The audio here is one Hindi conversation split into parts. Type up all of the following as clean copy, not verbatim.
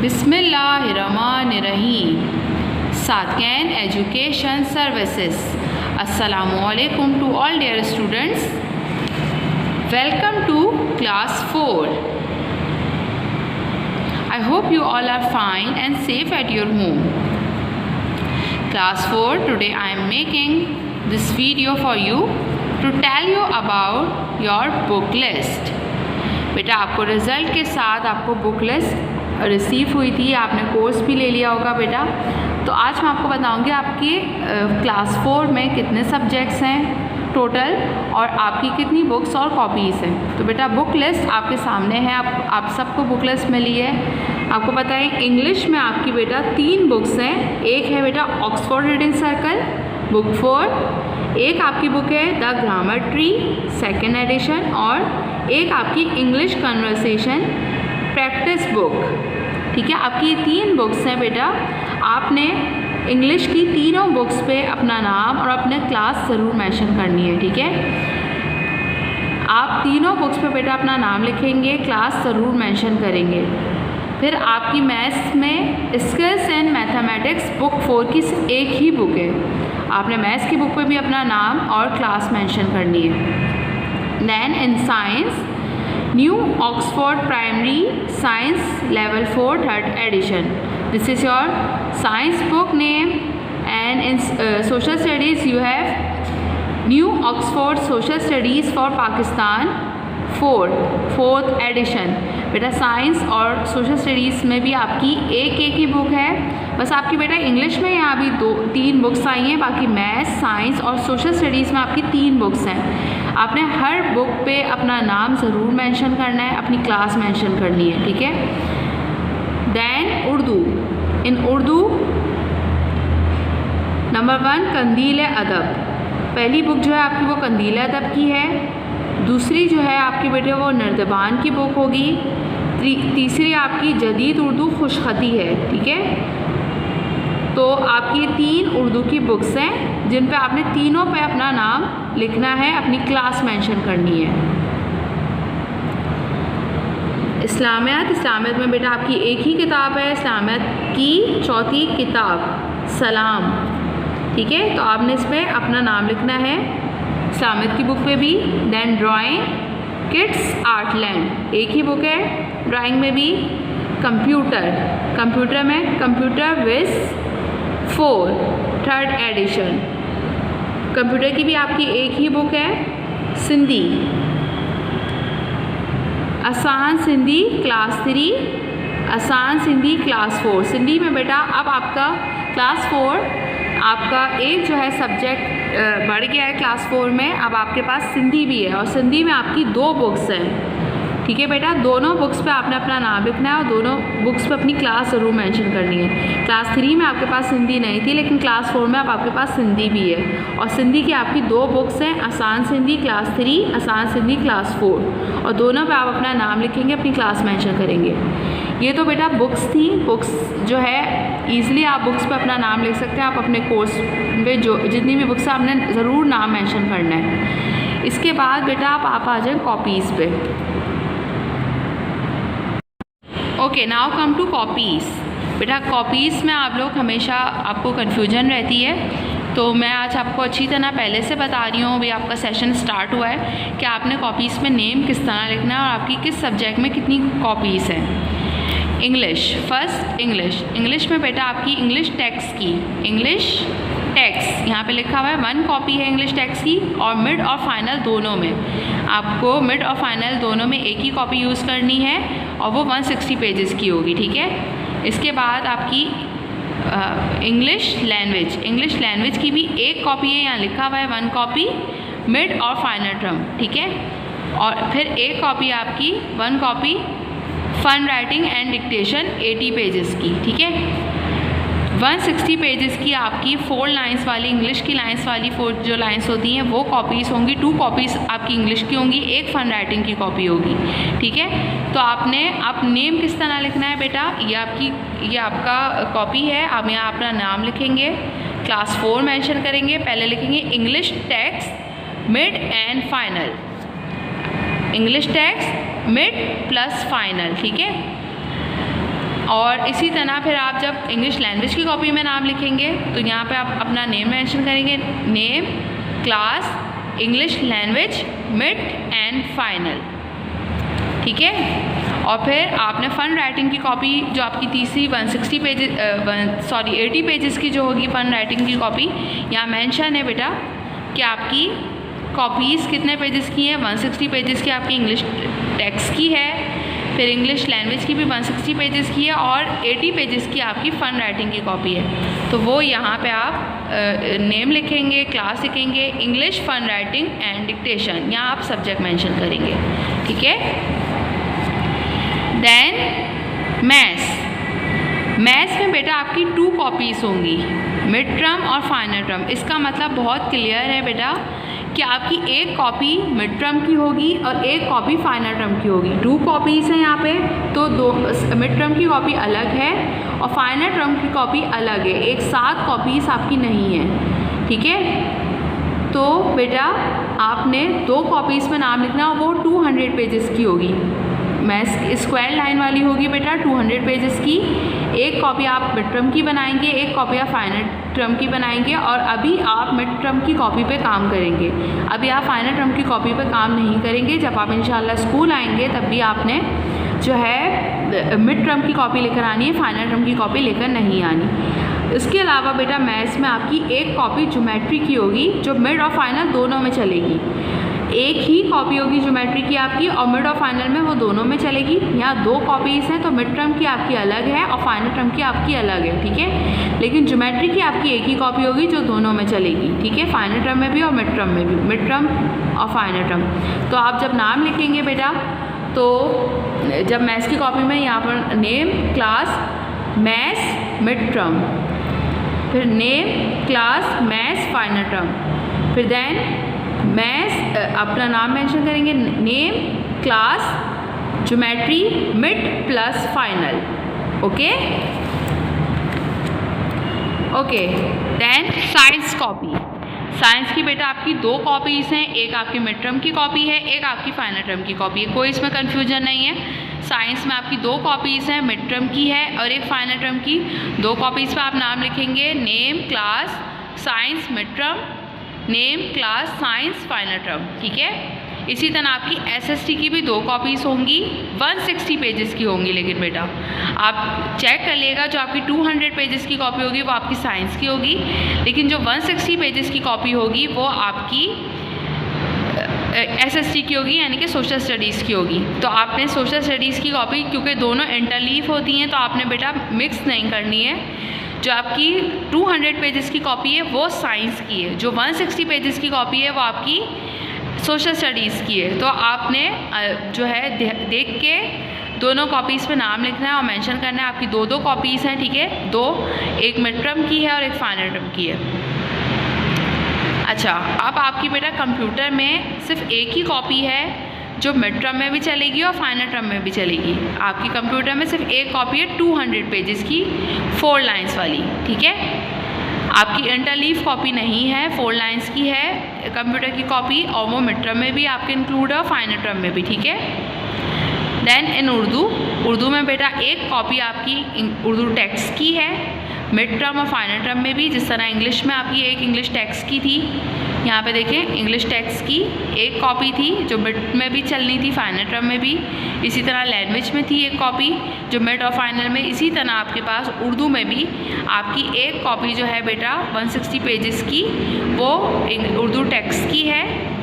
बिस्मिल्लाहिर्रहमानिर्रहीम। Sadqain education services. अस्सलामुअलैकुम to all dear students, welcome to class 4। I hope you all are fine and safe at your home. Class 4, today I am making this video for you to tell you about your book list. बेटा आपको रिज़ल्ट के साथ आपको बुक लिस्ट रिसीव हुई थी, आपने कोर्स भी ले लिया होगा बेटा। तो आज मैं आपको बताऊंगी आपकी क्लास 4 में कितने सब्जेक्ट्स हैं टोटल और आपकी कितनी बुक्स और कॉपीज़ हैं। तो बेटा बुक लिस्ट आपके सामने है, आप सबको बुक लिस्ट मिली है। आपको पता है इंग्लिश में आपकी बेटा 3 बुक्स हैं। एक है बेटा ऑक्सफोर्ड रीडिंग सर्कल बुक 4, एक आपकी बुक है the grammar tree second edition, और एक आपकी इंग्लिश कन्वर्सेशन प्रैक्टिस बुक। ठीक है, आपकी 3 बुक्स हैं बेटा। आपने इंग्लिश की तीनों बुक्स पे अपना नाम और अपने क्लास ज़रूर मेंशन करनी है। ठीक है, आप तीनों बुक्स पे बेटा अपना नाम लिखेंगे, क्लास ज़रूर मेंशन करेंगे। फिर आपकी मैथ्स में स्किल्स एंड मैथमेटिक्स बुक 4 की एक ही बुक है, आपने मैथ्स की बुक पे भी अपना नाम और क्लास मेंशन करनी है। Then in science new Oxford primary science level 4 3rd edition, this is your science book name. And in social studies you have new Oxford social studies for Pakistan 4th edition. बेटा साइंस और सोशल स्टडीज़ में भी आपकी एक ही बुक है। बस आपकी बेटा इंग्लिश में यहाँ भी 3 बुक्स आई हैं, बाकी मैथ्स साइंस और सोशल स्टडीज़ में आपकी 3 बुक्स हैं। आपने हर बुक पे अपना नाम ज़रूर मेंशन करना है, अपनी क्लास मेंशन करनी है। ठीक है। देन उर्दू, इन उर्दू नंबर 1 कंदील अदब। पहली बुक जो है आपकी वो कंदील अदब की है। दूसरी जो है आपकी बेटे वो नर्दबान की बुक होगी। तीसरी आपकी जदीद उर्दू खुशखती है। ठीक है, तो आपकी 3 उर्दू की बुक्स हैं जिन पे आपने तीनों पे अपना नाम लिखना है, अपनी क्लास मेंशन करनी है। इस्लामियत में बेटा आपकी एक ही किताब है, इस्लामियत की 4थी किताब सलाम। ठीक है, तो आपने इस पर अपना नाम लिखना है इस्लामियत की बुक पे भी। देन ड्राइंग किड्स आर्टलैंड एक ही बुक है ड्राइंग में भी। कंप्यूटर में computer Vij 4 3rd addition, computer की भी आपकी एक ही बुक है। सिंधी आसान सिंधी क्लास 3, आसान सिंधी क्लास 4। सिंधी में बेटा अब आपका क्लास 4 आपका एक जो है सब्जेक्ट बढ़ गया है क्लास 4 में। अब आपके पास सिंधी भी है और सिंधी में आपकी 2 बुक्स हैं। ठीक है बेटा, दोनों बुक्स पे आपने अपना नाम लिखना है और दोनों बुक्स पे अपनी क्लास ज़रूर मेंशन करनी है। क्लास 3 में आपके पास सिंधी नहीं थी, लेकिन क्लास 4 में अब आपके पास सिंधी भी है। और सिंधी की आपकी 2 बुक्स हैं, आसान सिंधी क्लास 3, आसान सिंधी क्लास 4, और दोनों पे आप अपना नाम लिखेंगे, अपनी क्लास मेंशन करेंगे। ये तो बेटा बुक्स थी। बुक्स जो है ईज़िली आप बुक्स पे अपना नाम लिख सकते हैं। आप अपने कोर्स पे जो जितनी भी बुक्स हैं आपने ज़रूर नाम मेंशन करना है। इसके बाद बेटा आप आ जाए कॉपीज़ पे। Okay, now come to copies. बेटा कॉपीज़ में आप लोग हमेशा आपको कन्फ्यूजन रहती है, तो मैं आज आपको अच्छी तरह पहले से बता रही हूँ। अभी आपका सेशन स्टार्ट हुआ है कि आपने कॉपीज़ में नेम किस तरह लिखना है और आपकी किस सब्जेक्ट में कितनी कॉपीज़ हैं। इंग्लिश, फर्स्ट इंग्लिश में बेटा आपकी इंग्लिश टेक्स्ट की, इंग्लिश टेक्स्ट यहाँ पे लिखा हुआ है 1 कॉपी है इंग्लिश टेक्स्ट की, और मिड और फाइनल दोनों में आपको मिड और फाइनल दोनों में एक ही कॉपी यूज़ करनी है और वो 160 पेजेस की होगी। ठीक है, इसके बाद आपकी इंग्लिश लैंग्वेज की भी एक कॉपी है, यहाँ लिखा हुआ है 1 कॉपी मिड और फाइनल टर्म। ठीक है, और फिर एक कॉपी आपकी 1 copy fun writing and dictation 80 pages की। ठीक है, 160 पेजेस की आपकी 4 लाइन्स वाली इंग्लिश की लाइन्स वाली 4 जो लाइन्स होती हैं वो कॉपीज़ होंगी। 2 कॉपीज़ आपकी इंग्लिश की होंगी, एक फन राइटिंग की कॉपी होगी। ठीक है, तो आपने आप नेम किस तरह लिखना है बेटा, ये आपका कॉपी है। आप यहाँ अपना नाम लिखेंगे, क्लास 4 मेंशन करेंगे, पहले लिखेंगे English text mid and final, English text mid plus final. ठीक है, और इसी तरह फिर आप जब इंग्लिश लैंग्वेज की कॉपी में नाम लिखेंगे तो यहाँ पे आप अपना नेम मेंशन करेंगे, name, class, English language, mid and final, ठीक है। और फिर आपने फ़न राइटिंग की कॉपी जो आपकी तीसरी 80 पेजेस की जो होगी फ़न राइटिंग की कॉपी, यहाँ मेंशन है बेटा कि आपकी कॉपीज़ कितने पेजेस की हैं, 160 पेजेस की आपकी इंग्लिश टेक्स्ट की है, फिर इंग्लिश लैंग्वेज की भी 160 पेजेस की है और 80 पेजेस की आपकी फ़न राइटिंग की कॉपी है। तो वो यहाँ पे आप नेम लिखेंगे, क्लास लिखेंगे, English fun writing and dictation, यहाँ आप सब्जेक्ट मेंशन करेंगे, ठीक है। देन मैथ्स में बेटा आपकी 2 कॉपीज़ होंगी, मिड टर्म और फाइनल टर्म। इसका मतलब बहुत क्लियर है बेटा कि आपकी एक कॉपी मिड टर्म की होगी और एक कॉपी फाइनल टर्म की होगी। 2 कॉपीज़ हैं यहाँ पे, तो 2 मिड टर्म की कॉपी अलग है और फाइनल टर्म की कॉपी अलग है, एक साथ कॉपीज़ आपकी नहीं है, ठीक है। तो बेटा आपने 2 कॉपीज़ में नाम लिखना, वो 200 पेजेस की होगी। मैथ्स स्क्वायर लाइन वाली होगी बेटा 200 पेजेस की। एक कॉपी आप मिड टर्म की बनाएंगे, एक कॉपी आप फाइनल टर्म की बनाएंगे और अभी आप मिड टर्म की कॉपी पे काम करेंगे। अभी आप फाइनल टर्म की कॉपी पे काम नहीं करेंगे। जब आप इंशाल्लाह स्कूल आएंगे तब भी आपने जो है मिड टर्म की कॉपी लेकर आनी है, फाइनल टर्म की कॉपी लेकर नहीं आनी। इसके अलावा बेटा मैथ्स में आपकी एक कॉपी ज्योमेट्री की होगी जो मिड और फाइनल दोनों में चलेगी। एक ही कॉपी होगी ज्योमेट्री की आपकी और मिड और फाइनल में वो दोनों में चलेगी। यहाँ 2 कॉपीज़ हैं तो मिड टर्म की आपकी अलग है और फाइनल टर्म की आपकी अलग है, ठीक है। लेकिन ज्योमेट्री की आपकी एक ही कॉपी होगी जो दोनों में चलेगी, ठीक है, फाइनल टर्म में भी और मिड टर्म में भी, मिड टर्म और फाइनल टर्म। तो आप जब नाम लिखेंगे बेटा, तो जब मैथ्स की कॉपी में यहाँ पर name, class, maths, mid term, फिर name, class, maths, final term, फिर देन मैथ्स अपना नाम मेंशन करेंगे, name, class, geometry, mid plus final, okay. Then science copy. Science की बेटा आपकी 2 कॉपीज़ हैं, एक आपकी मिड टर्म की कॉपी है, एक आपकी फाइनल टर्म की कॉपी है, कोई इसमें कन्फ्यूजन नहीं है। साइंस में आपकी 2 कॉपीज़ हैं, मिड टर्म की है और एक फाइनल टर्म की। 2 कॉपीज़ पर आप नाम लिखेंगे, name, class, science, mid term, name, class, science, final term, ठीक है। इसी तरह आपकी एसएसटी की भी 2 कॉपीज़ होंगी, 160 पेजेस की होंगी। लेकिन बेटा आप चेक कर लिएगा, जो आपकी 200 पेजेस की कॉपी होगी वो आपकी साइंस की होगी, लेकिन जो 160 पेजेस की कॉपी होगी वो आपकी एसएसटी की होगी, यानी कि सोशल स्टडीज़ की होगी। तो आपने सोशल स्टडीज़ की कॉपी, क्योंकि दोनों इंटरलीव होती हैं, तो आपने बेटा मिक्स नहीं करनी है। जो आपकी 200 पेजेस की कॉपी है वो साइंस की है, जो 160 पेजेस की कॉपी है वो आपकी सोशल स्टडीज़ की है। तो आपने जो है देख के दोनों कॉपीज़ पे नाम लिखना है और मेंशन करना है। आपकी 2 कॉपीज़ हैं, ठीक है, 2, एक मिड टर्म की है और एक फाइनल टर्म की है। अच्छा, अब आपकी बेटा कंप्यूटर में सिर्फ एक ही कॉपी है जो मिड टर्म में भी चलेगी और फाइनल टर्म में भी चलेगी। आपकी कंप्यूटर में सिर्फ एक कॉपी है 200 पेजेस की, 4 लाइन्स वाली, ठीक है। आपकी इंटरलीव कॉपी नहीं है, 4 लाइन्स की है कंप्यूटर की कॉपी और वो मिड टर्म में भी आपके इंक्लूड है और फाइनल टर्म में भी, ठीक है। देन इन उर्दू में बेटा एक कॉपी आपकी उर्दू टेक्स्ट की है, मिड टर्म और फाइनल टर्म में भी। जिस तरह इंग्लिश में आपकी एक इंग्लिश टेक्स्ट की थी, यहाँ पे देखें इंग्लिश टेक्स्ट की एक कॉपी थी जो मिड में भी चलनी थी, फाइनल टर्म में भी। इसी तरह लैंग्वेज में थी एक कॉपी जो मिड और फाइनल में। इसी तरह आपके पास उर्दू में भी आपकी एक कॉपी जो है बेटा 160 पेजेस की, वो उर्दू टेक्स्ट की है,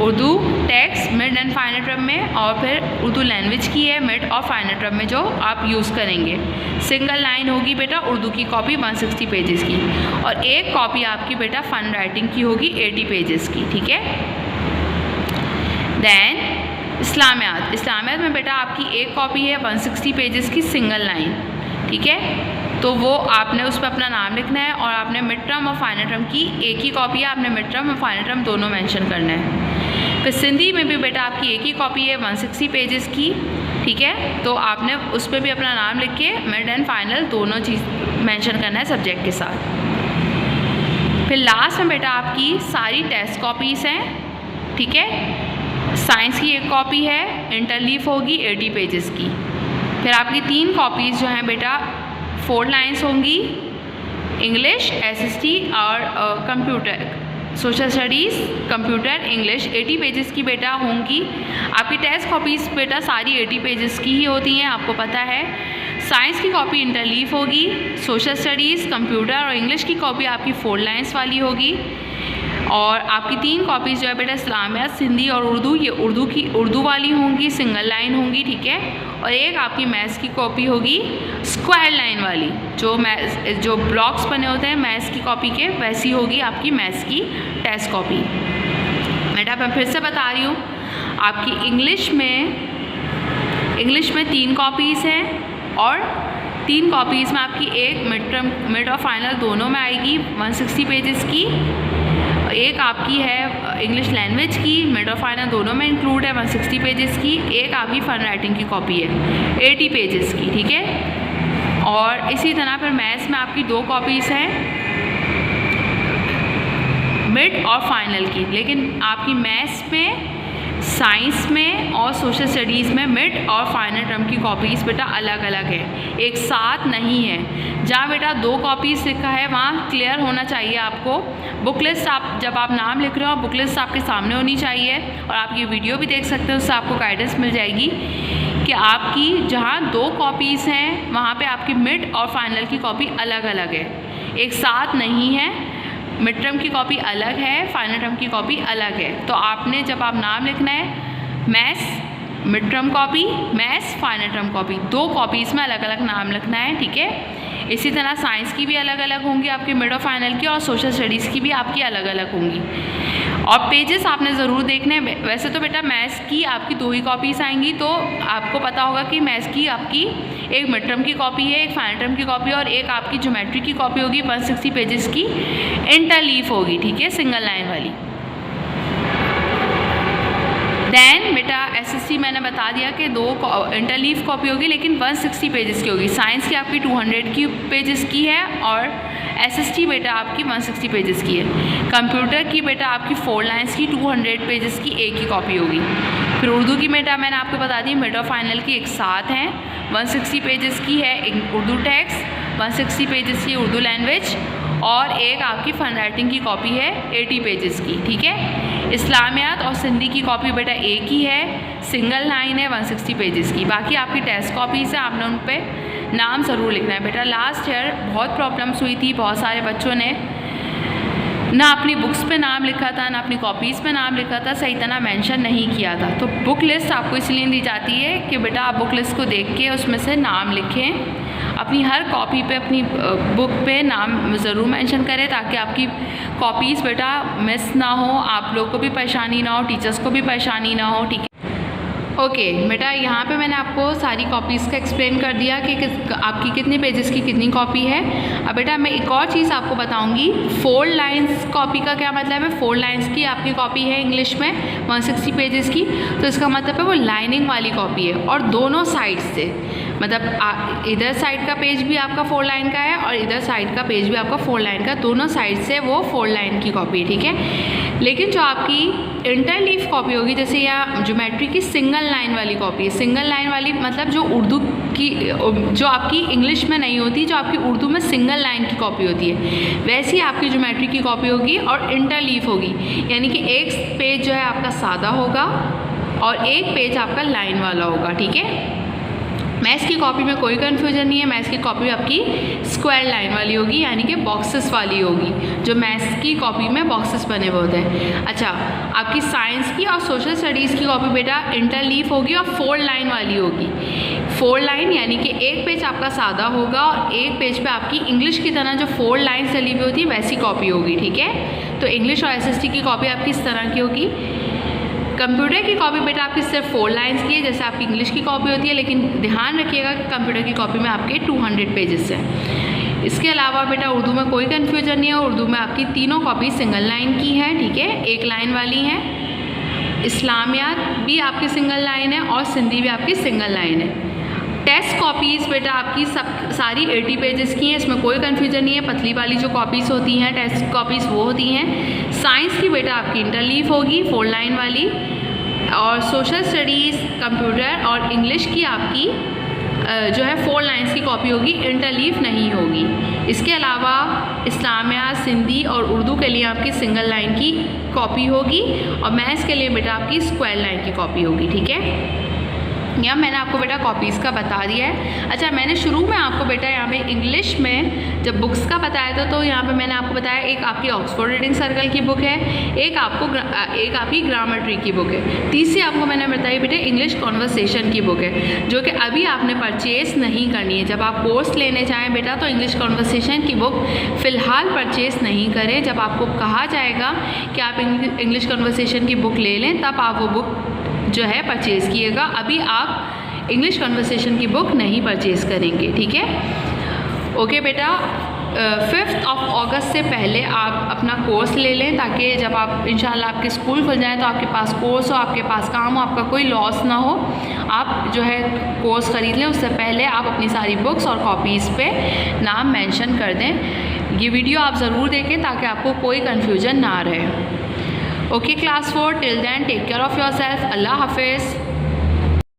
Urdu text mid and final term में, और फिर उर्दू लैंग्वेज की है मिड और फाइनल टर्म में जो आप यूज़ करेंगे। सिंगल लाइन होगी बेटा उर्दू की कॉपी 160 पेजेस की, और एक कॉपी आपकी बेटा फन राइटिंग की होगी 80 पेजेस की, ठीक है। देन इस्लामियात में बेटा आपकी एक कॉपी है 160 पेजेस की सिंगल लाइन, ठीक है। तो वो आपने उस पर अपना नाम लिखना है और आपने मिड टर्म और फाइनल टर्म की एक ही कॉपी है, आपने मिड टर्म और फाइनल टर्म दोनों मेंशन करना है। फिर सिंधी में भी बेटा आपकी एक ही कॉपी है 160 पेजेस की, ठीक है। तो आपने उस पर भी अपना नाम लिख के मिड एंड फाइनल दोनों चीज़ मेंशन करना है सब्जेक्ट के साथ। फिर लास्ट में बेटा आपकी सारी टेस्ट कॉपीज़ हैं, ठीक है। साइंस की एक कॉपी है, इंटरलीफ होगी 80 पेजेस की, फिर आपकी 3 कॉपीज़ जो हैं बेटा 4 लाइन्स होंगी, इंग्लिश, SST और computer, social studies, computer, English 80 pages की बेटा होंगी। आपकी टेस्ट कॉपीज़ बेटा सारी 80 पेजेस की ही होती हैं, आपको पता है। साइंस की कॉपी इंटरलीफ होगी, सोशल स्टडीज़, कंप्यूटर और इंग्लिश की कॉपी आपकी 4 लाइन्स वाली होगी। और आपकी 3 कॉपीज़ जो है बेटा इस्लामियात, सिंधी और उर्दू, ये उर्दू वाली होंगी, सिंगल लाइन होंगी, ठीक है। और एक आपकी मैथ्स की कॉपी होगी स्क्वायर लाइन वाली, जो ब्लॉक्स बने होते हैं मैथ्स की कॉपी के, वैसी होगी आपकी मैथ्स की टेस्ट कॉपी। बेटा मैं फिर से बता रही हूँ, आपकी इंग्लिश में 3 कॉपीज़ हैं और 3 कॉपीज़ में आपकी एक मिड और फाइनल दोनों में आएगी 160 पेजेस की। एक आपकी है इंग्लिश लैंग्वेज की, मिड और फाइनल दोनों में इंक्लूड है 160 पेजेस की। एक आपकी फन राइटिंग की कॉपी है 80 पेजेस की, ठीक है। और इसी तरह फिर मैथ्स में आपकी 2 कॉपीज़ हैं मिड और फाइनल की, लेकिन आपकी मैथ्स में, साइंस में और सोशल स्टडीज़ में मिड और फाइनल टर्म की कॉपीज़ बेटा अलग अलग है, एक साथ नहीं है। जहाँ बेटा 2 कॉपीज़ लिखा है वहाँ क्लियर होना चाहिए आपको। बुक लिस्ट जब आप नाम लिख रहे हो, बुक लिस्ट आपके सामने होनी चाहिए और आप ये वीडियो भी देख सकते हो, उससे आपको गाइडेंस मिल जाएगी कि आपकी जहाँ 2 कॉपीज़ हैं वहाँ पे आपकी मिड और फाइनल की कॉपी अलग अलग है, एक साथ नहीं है। मिड टर्म की कॉपी अलग है, फाइनल टर्म की कॉपी अलग है। तो आपने जब आप नाम लिखना है, maths mid term copy, maths final term copy, 2 copies में अलग अलग नाम लिखना है, ठीक है। इसी तरह साइंस की भी अलग अलग होंगी आपकी मिड और फाइनल की, और सोशल स्टडीज़ की भी आपकी अलग अलग होंगी। और पेजेस आपने ज़रूर देखने हैं। वैसे तो बेटा मैथ्स की आपकी 2 ही कॉपीज़ आएंगी, तो आपको पता होगा कि मैथ्स की आपकी एक मिड टर्म की कॉपी है, एक फाइनल टर्म की कॉपी और एक आपकी ज्योमेट्री की कॉपी होगी 160 पेजेस की, इंटरलीफ होगी, ठीक है, सिंगल लाइन वाली। देन बेटा SST मैंने बता दिया कि 2 इंटरलीफ कॉपी होगी लेकिन 160 पेजेस की होगी। साइंस की आपकी 200 की पेजेस की है और SST बेटा आपकी 160 पेजेस की है। कंप्यूटर की बेटा आपकी 4 लाइन्स की 200 पेजेस की एक ही कॉपी होगी। फिर उर्दू की बेटा मैंने आपको बता दी मिड और फाइनल की एक साथ हैं, 160 पेजेस की है उर्दू टेक्स्ट, 160 पेजेस की उर्दू लैंग्वेज और एक आपकी फन राइटिंग की कॉपी है 80 पेजेस की, ठीक है। इस्लामियात और सिंधी की कॉपी बेटा एक ही है, सिंगल लाइन है 160 पेजेस की। बाकी आपकी टेस्ट कॉपीज़ है, आपने उन पर नाम ज़रूर लिखना है बेटा। लास्ट ईयर बहुत प्रॉब्लम्स हुई थी, बहुत सारे बच्चों ने ना अपनी बुक्स पे नाम लिखा था, ना अपनी कॉपीज़ पे नाम लिखा था, सही तरह मेंशन नहीं किया था। तो बुक लिस्ट आपको इसलिए दी जाती है कि बेटा आप बुक लिस्ट को देख के उसमें से नाम लिखें, अपनी हर कॉपी पे, अपनी बुक पे नाम ज़रूर मेंशन करें ताकि आपकी कॉपीज़ बेटा मिस ना हो, आप लोग को भी परेशानी ना हो, टीचर्स को भी परेशानी ना हो, ठीक है। ओके बेटा, यहाँ पे मैंने आपको सारी कॉपीज़ का एक्सप्लेन कर दिया कि आपकी कितने पेजेस की कितनी कॉपी है। अब बेटा मैं एक और चीज़ आपको बताऊँगी, 4 लाइन्स कॉपी का क्या मतलब है। 4 लाइन्स की आपकी कॉपी है इंग्लिश में 160 पेजेस की, तो इसका मतलब है वो लाइनिंग वाली कॉपी है और दोनों साइड से, मतलब इधर साइड का पेज भी आपका 4 लाइन का है और इधर साइड का पेज भी आपका 4 लाइन का, दोनों साइड से वो 4 लाइन की कॉपी है, ठीक है। लेकिन जो आपकी इंटरलीफ कॉपी होगी, जैसे या ज्योमेट्री की सिंगल लाइन वाली कॉपी है, सिंगल लाइन वाली मतलब जो उर्दू की, जो आपकी इंग्लिश में नहीं होती, जो आपकी उर्दू में सिंगल लाइन की कॉपी होती है, वैसी आपकी ज्योमेट्री की कॉपी होगी और इंटरलीफ होगी। यानी कि एक पेज जो है आपका सादा होगा और एक पेज आपका लाइन वाला होगा, ठीक है। मैथ्स की कॉपी में कोई कन्फ्यूजन नहीं है, मैथ्स की कॉपी आपकी स्क्वायर लाइन वाली होगी, यानी कि बॉक्सेस वाली होगी, जो मैथ्स की कॉपी में बॉक्सेस बने हुए होते हैं। अच्छा, आपकी साइंस की और सोशल स्टडीज़ की कॉपी बेटा इंटरलीफ होगी और 4 लाइन वाली होगी। 4 लाइन यानी कि एक पेज आपका सादा होगा और एक पेज पे आपकी इंग्लिश की तरह जो 4 लाइन चली हुई होती है वैसी कॉपी होगी, ठीक है। तो इंग्लिश और SST की कॉपी आपकी इस तरह की होगी। कंप्यूटर की कॉपी बेटा आपकी सिर्फ 4 लाइन्स की है, जैसे आपकी इंग्लिश की कॉपी होती है, लेकिन ध्यान रखिएगा कि कंप्यूटर की कॉपी में आपके 200 पेजेस हैं। इसके अलावा बेटा उर्दू में कोई कन्फ्यूजन नहीं है, उर्दू में आपकी तीनों कॉपी सिंगल लाइन की है, ठीक है, एक लाइन वाली हैं। इस्लामियात भी आपकी सिंगल लाइन है और सिंधी भी आपकी सिंगल लाइन है। टेस्ट कॉपीज़ बेटा आपकी सारी 80 पेजेस की हैं, इसमें कोई कन्फ्यूजन नहीं है। पतली वाली जो कॉपीज़ होती हैं टेस्ट कॉपीज़ वो होती हैं। साइंस की बेटा आपकी इंटरलीफ होगी 4 लाइन वाली, और सोशल स्टडीज़, कंप्यूटर और इंग्लिश की आपकी जो है 4 लाइन्स की कॉपी होगी, इंटरलीफ नहीं होगी। इसके अलावा इस्लामिया, सिंधी और उर्दू के लिए आपकी सिंगल लाइन की कॉपी होगी और मैथ्स के लिए बेटा आपकी स्क्वायर लाइन की कॉपी होगी। ठीक है, यहाँ मैंने आपको बेटा कॉपीज़ का बता दिया है। अच्छा, मैंने शुरू में आपको बेटा यहाँ पे इंग्लिश में जब बुक्स का बताया था तो यहाँ पे मैंने आपको बताया एक आपकी ऑक्सफोर्ड रीडिंग सर्कल की बुक है, एक आपकी ग्रामर ट्री की बुक है, तीसरी आपको मैंने बताई बेटा इंग्लिश कॉन्वर्सेशन की बुक है, जो कि अभी आपने परचेज़ नहीं करनी है। जब आप कोर्स लेने जाएँ बेटा तो इंग्लिश कॉन्वर्सेशन की बुक फ़िलहाल परचेज़ नहीं करें। जब आपको कहा जाएगा कि आप इंग्लिश कॉन्वर्सेशन की बुक ले लें तब आप वो बुक जो है परचेज़ किएगा। अभी आप इंग्लिश कॉन्वर्सेशन की बुक नहीं परचेज़ करेंगे। ठीक है, ओके बेटा। 5 अगस्त से पहले आप अपना कोर्स ले लें ताकि जब आप इंशाल्लाह आपके स्कूल खुल जाए तो आपके पास कोर्स हो, आपके पास काम हो, आपका कोई लॉस ना हो। आप जो है कोर्स ख़रीद लें, उससे पहले आप अपनी सारी बुक्स और कॉपीज़ पे नाम मेंशन कर दें। ये वीडियो आप ज़रूर देखें ताकि आपको कोई कन्फ्यूजन ना रहे। Okay class 4, till then take care of yourself. अल्लाह हाफिज़।